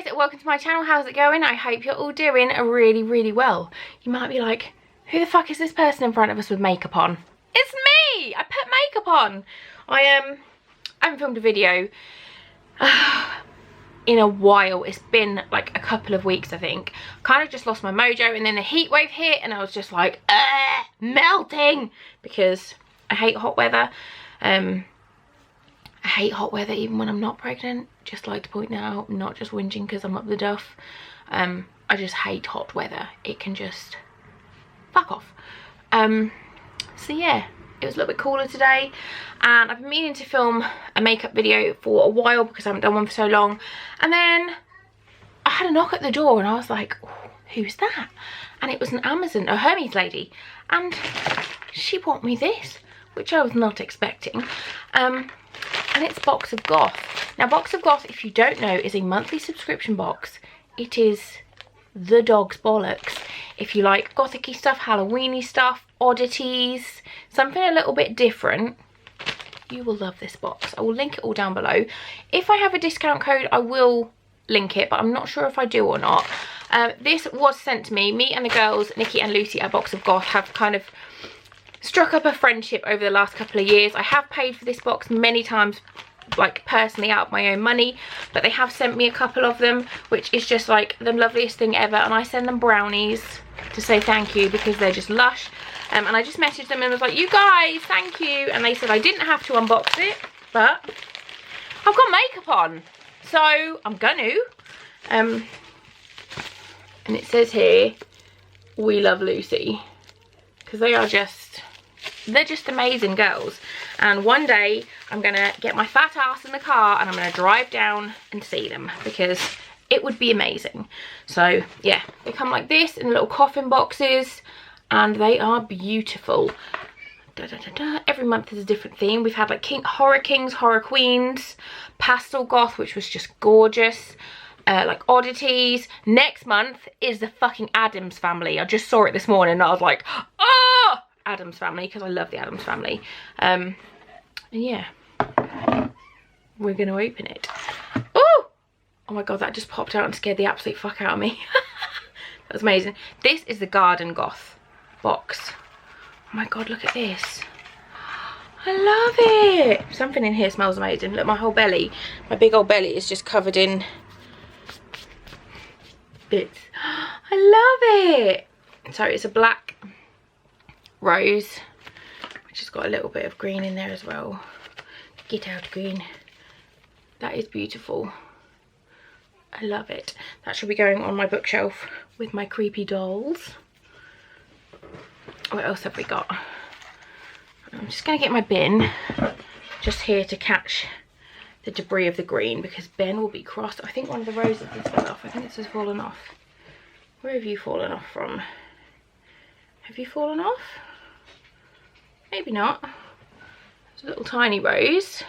guys, welcome to my channel. How's it going? I hope you're all doing really well. You might be like, who the fuck is this person in front of us with makeup on? It's me! I put makeup on. I haven't filmed a video in a while. It's been like a couple of weeks, I think. Kind of just lost my mojo, and then the heat wave hit and I was just like melting, because I hate hot weather. I hate hot weather even when I'm not pregnant. Just like to point that out. I'm not just whinging because I'm up the duff. I just hate hot weather. It can just fuck off. So yeah, it was a little bit cooler today, and I've been meaning to film a makeup video for a while because I haven't done one for so long. And then I had a knock at the door and I was like, oh, who's that? And it was an Amazon, a Hermes lady, and she brought me this, which I was not expecting. And it's Box of Goth. Now, Box of Goth, if you don't know, is a monthly subscription box. It is the dog's bollocks. If you like gothic-y stuff, Halloween-y stuff, oddities, something a little bit different, you will love this box. I will link it all down below. If I have a discount code, I will link it, but I'm not sure if I do or not. This was sent to me. Me and the girls, Nikki and Lucy at Box of Goth, have kind of struck up a friendship over the last couple of years. I have paid for this box many times, like personally out of my own money, but they have sent me a couple of them, which is just like the loveliest thing ever. And I send them brownies to say thank you because they're just lush. And I just messaged them and was like, you guys, thank you. And they said I didn't have to unbox it, but I've got makeup on, so I'm gonna. And it says here, we love Lucy, because they are just, they're just amazing girls. And one day I'm gonna get my fat ass in the car and I'm gonna drive down and see them, because it would be amazing. So yeah, they come like this in little coffin boxes and they are beautiful. Every month is a different theme. We've had like horror kings, horror queens, pastel goth, which was just gorgeous, like oddities. Next month is the fucking Addams Family. I just saw it this morning and I was like, oh, Addams Family, because I love the Addams Family. And yeah, we're gonna open it. Oh my god, that just popped out and scared the absolute fuck out of me. That was amazing. This is the Garden Goth box. Oh my god, look at this. I love it. Something in here smells amazing. Look, my whole belly, my big old belly is just covered in bits. I love it. So it's a black rose, which has got a little bit of green in there as well. Get out green. That is beautiful. I love it. That should be going on my bookshelf with my creepy dolls. What else have we got? I'm just going to get my bin just here to catch the debris of the green, because Ben will be cross. I think one of the roses has fallen off. I think this has fallen off. Where have you fallen off from? Have you fallen off? Maybe not. It's a little tiny rose.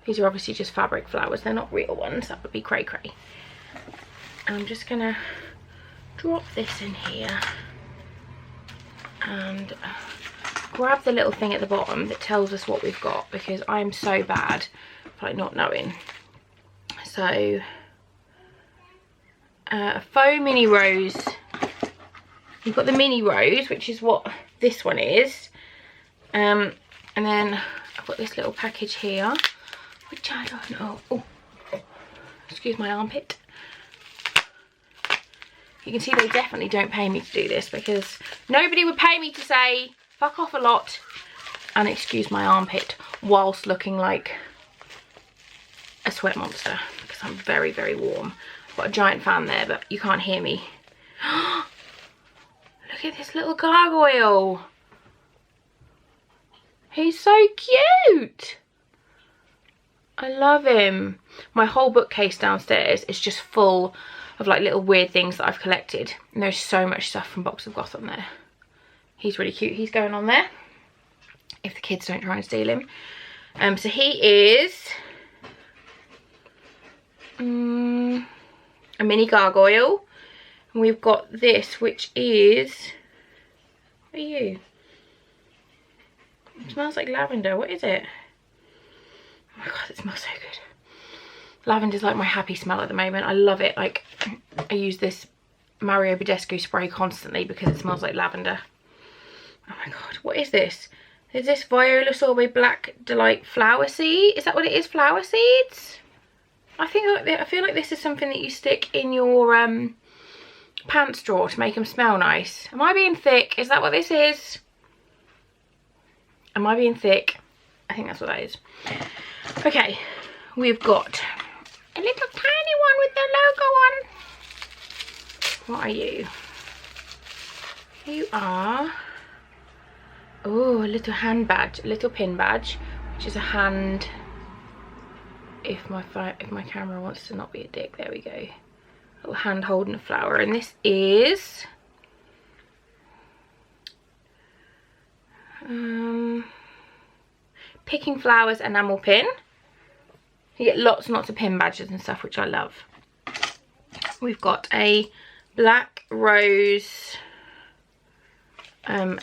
These are obviously just fabric flowers. They're not real ones. That would be cray cray. And I'm just going to drop this in here and grab the little thing at the bottom that tells us what we've got, because I'm so bad for like not knowing. So a faux mini rose. You've got the mini rose, which is what this one is, and then I've got this little package here, which I don't know. Oh, excuse my armpit. You can see they definitely don't pay me to do this, because nobody would pay me to say fuck off a lot and excuse my armpit whilst looking like a sweat monster, because I'm very warm. I've got a giant fan there, but you can't hear me. Look at this little gargoyle. He's so cute. I love him. My whole bookcase downstairs is just full of like little weird things that I've collected, and there's so much stuff from Box of Goth on there. He's really cute. He's going on there if the kids don't try and steal him. So he is a mini gargoyle, and we've got this, which is, what are you? It smells like lavender. What is it? Oh my god, it smells so good. Lavender's like my happy smell at the moment. I love it. Like, I use this Mario Badescu spray constantly because it smells like lavender. Oh my god, what is this? Is this Viola Sorbet Black Delight flower seed? Is that what it is? Flower seeds? I feel like this is something that you stick in your pants drawer to make them smell nice. Am I being thick? Is that what this is? Am I being thick? I think that's what that is. Okay, we've got a little tiny one with the logo on. What are you? You are... oh, a little hand badge, a little pin badge, which is a hand. If my camera wants to not be a dick, there we go. A little hand holding a flower, and this is Picking Flowers enamel pin. You get lots and lots of pin badges and stuff, which I love. We've got a black rose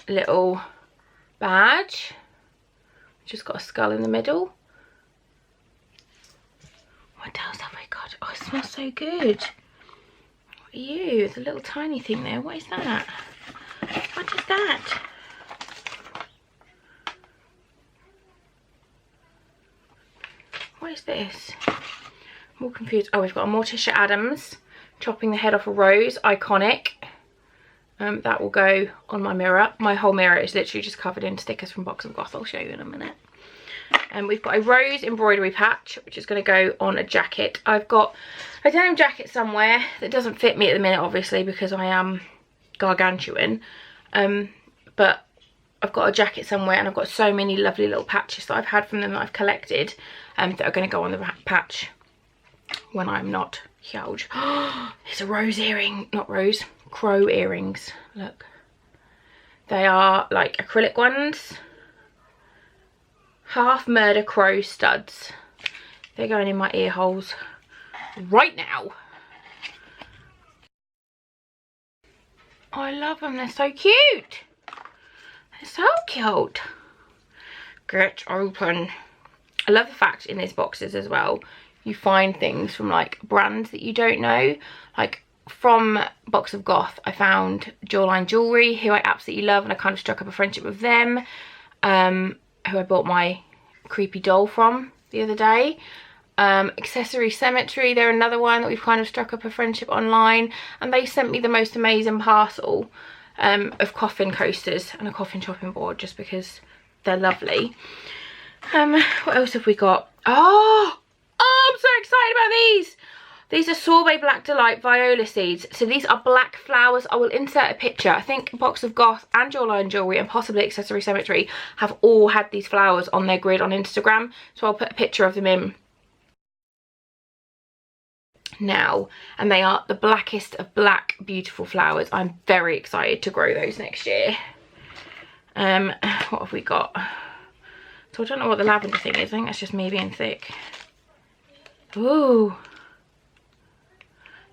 little badge, just got a skull in the middle. What else have I got? Oh, it smells so good. What are you? It's a little tiny thing there. What is that? What is that? What is this? I'm all confused. Oh, we've got a Morticia Adams chopping the head off a rose. Iconic. That will go on my mirror. My whole mirror is literally just covered in stickers from Box of Goth. I'll show you in a minute. And we've got a rose embroidery patch, which is going to go on a jacket. I've got a denim jacket somewhere that doesn't fit me at the minute, obviously, because I am gargantuan. But I've got a jacket somewhere, and I've got so many lovely little patches that I've had from them that I've collected that are going to go on the patch when I'm not huge. It's a rose earring, not rose, crow earrings. Look, they are like acrylic ones, half murder crow studs. They're going in my ear holes right now. I love them, they're so cute. They're so cute. Get open. I love the fact in these boxes as well, you find things from like brands that you don't know. Like from Box of Goth, I found Jawline Jewelry, who I absolutely love, and I kind of struck up a friendship with them, who I bought my creepy doll from the other day. Accessory Cemetery, they're another one that we've kind of struck up a friendship online, and they sent me the most amazing parcel of coffin coasters and a coffin chopping board, just because they're lovely. What else have we got? Oh, I'm so excited about these. These are Sorbet Black Delight Viola seeds. So these are black flowers. I will insert a picture. I think Box of Goth and Jawline Jewelry and possibly Accessory Cemetery have all had these flowers on their grid on Instagram. So I'll put a picture of them in now. And they are the blackest of black, beautiful flowers. I'm very excited to grow those next year. What have we got? So I don't know what the lavender thing is. I think that's just me being thick. Ooh.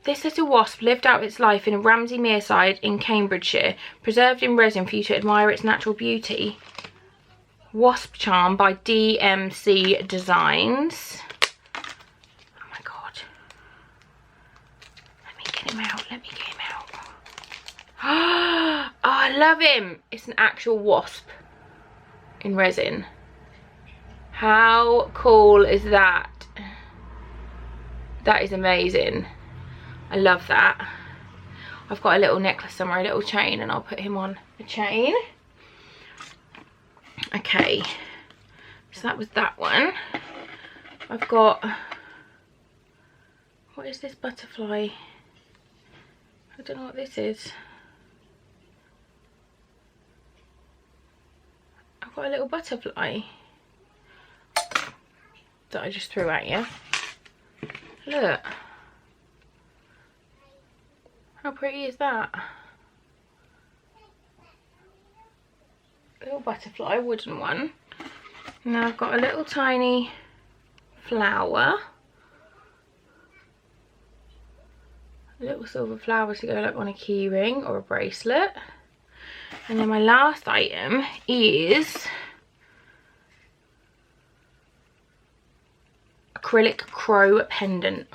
This little wasp lived out its life in a Ramsey Mearside in Cambridgeshire, preserved in resin for you to admire its natural beauty. Wasp Charm by DMC Designs. Oh my god. Let me get him out. Let me get him out. Oh, I love him. It's an actual wasp in resin. How cool is that? That is amazing. I love that. I've got a little necklace somewhere, a little chain, and I'll put him on a chain. Okay, so that was that one. I've got, what is this butterfly? I don't know what this is. I've got a little butterfly that I just threw at you. Look. How pretty is that? Little butterfly, wooden one. Now I've got a little tiny flower. A little silver flower to go like on a key ring or a bracelet. And then my last item is acrylic crow pendant.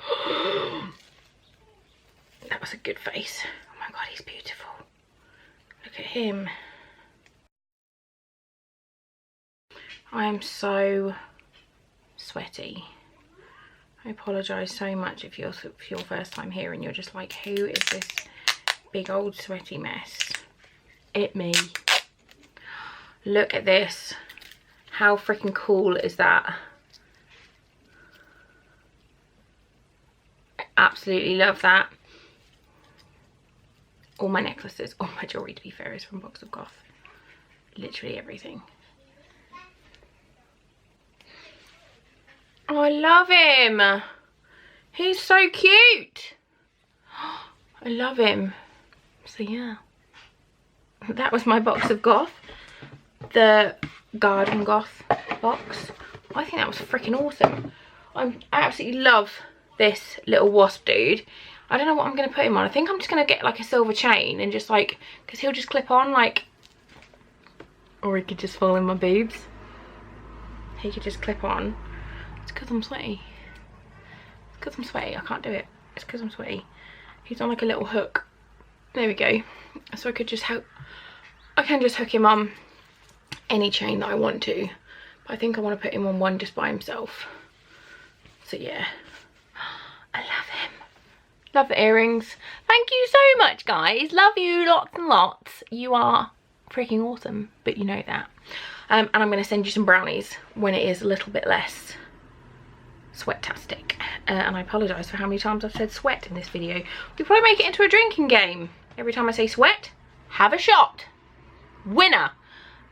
That was a good face. Oh my god, he's beautiful. Look at him. I am so sweaty. I apologise so much if you're for your first time here and you're just like, who is this big old sweaty mess? It me. Look at this. How freaking cool is that? I absolutely love that. All my necklaces, all my jewellery, to be fair, is from Box of Goth. Literally everything. Oh, I love him. He's so cute. I love him. So yeah, that was my Box of Goth. The Garden Goth box. I think that was freaking awesome. I absolutely love this little wasp dude. I don't know what I'm going to put him on. I think I'm just going to get like a silver chain and just like, because he'll just clip on like, or he could just fall in my boobs. He could just clip on. It's because I'm sweaty. It's because I'm sweaty. I can't do it. It's because I'm sweaty. He's on like a little hook. There we go. So I could just hook. I can just hook him on any chain that I want to. But I think I want to put him on one just by himself. So yeah. I love him. Love the earrings. Thank you so much, guys. Love you lots and lots. You are freaking awesome. But you know that. And I'm going to send you some brownies when it is a little bit less sweat-tastic. And I apologise for how many times I've said sweat in this video. We probably make it into a drinking game. Every time I say sweat, have a shot. Winner.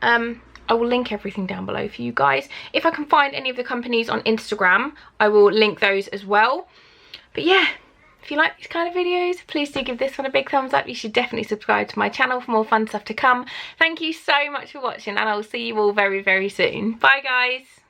I will link everything down below for you guys. If I can find any of the companies on Instagram, I will link those as well. But yeah, if you like these kind of videos, please do give this one a big thumbs up. You should definitely subscribe to my channel for more fun stuff to come. Thank you so much for watching, and I will see you all very, very soon. Bye, guys.